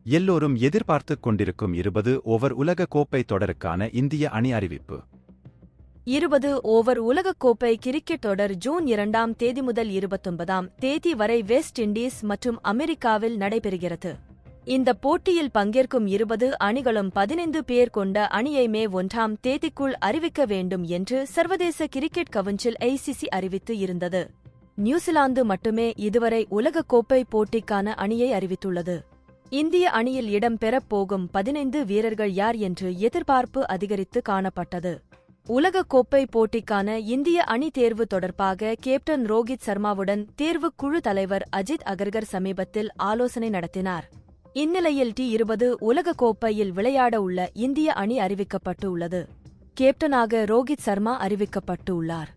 எல்லோரும் எதிர்பார்த்துக் கொண்டிருக்கும் 20 ஓவர் உலக கோப்பை தொடருக்கான இந்திய அணி அறிவிப்பு. 20 ஓவர் உலகக்கோப்பை கிரிக்கெட் தொடர் ஜூன் 2ஆம் தேதி முதல் 29ஆம் தேதி வரை வெஸ்ட் இண்டீஸ் மற்றும் அமெரிக்காவில் நடைபெறுகிறது. இந்த போட்டியில் பங்கேற்கும் 20 அணிகளும் 15 பேர் கொண்ட அணியை மே 1ஆம் தேதிக்குள் அறிவிக்க வேண்டும் என்று சர்வதேச கிரிக்கெட் கவுன்சில் ICC அறிவித்து இருந்தது. நியூசிலாந்து மட்டுமே இதுவரை உலகக்கோப்பை போட்டிக்கான அணியை அறிவித்துள்ளது. இந்திய அணியில் இடம் பெறப் போகும் 15 வீரர்கள் யார் என்று எதிர்பார்ப்பு அதிகரித்து காணப்பட்டது. உலகக்கோப்பை போட்டிக்கான இந்திய அணி தேர்வு தொடர்பாக கேப்டன் ரோஹித் சர்மாவுடன் தேர்வுக் குழு தலைவர் அஜித் அகர்கர் சமீபத்தில் ஆலோசனை நடத்தினார். இந்நிலையில் T20 உலகக்கோப்பையில் விளையாட உள்ள இந்திய அணி அறிவிக்கப்பட்டு உள்ளது. கேப்டனாக ரோஹித் சர்மா அறிவிக்கப்பட்டு உள்ளார்.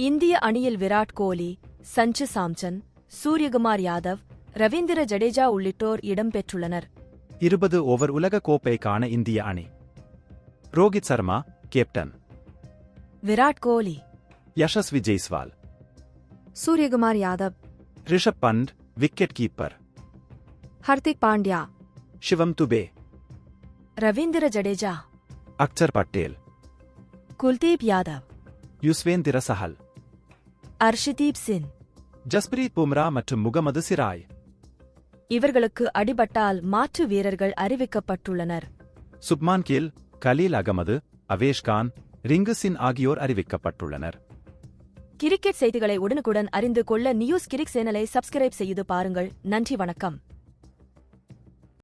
இந்திய அணியில் விராட் கோலி, சஞ்சு சாம்சன், சூரியகுமார் யாதவ், ரவீந்திர ஜடேஜா உள்ளிட்டோர் இடம்பெற்றுள்ளனர். 20 ஓவர் உலக கோப்பைக்கான இந்திய அணி: Rohit Sharma captain, Virat Kohli, Yashasvi Jaiswal, Suryakumar Yadav, Rishabh Pant wicket keeper, Hardik Pandya, Shivam Dube, Ravindra Jadeja, Axar Patel, Kuldeep Yadav, Yuzvendra Chahal, Arshdeep Singh, Jasprit Bumrah மற்றும் முகமது சிராய். இவர்களுக்கு அடிபட்டால் மாற்று வீரர்கள் அறிவிக்கப்பட்டுள்ளனர். சுப்மான் கில், கலீல் அகமது, அவேஷ் கான், ரிங்கு சிங் ஆகியோர் அறிவிக்கப்பட்டுள்ளனர். கிரிக்கெட் செய்திகளை உடனுக்குடன் அறிந்து கொள்ள நியூஸ் கிரிக் சேனலை சப்ஸ்கிரைப் செய்து பாருங்கள். நன்றி, வணக்கம்.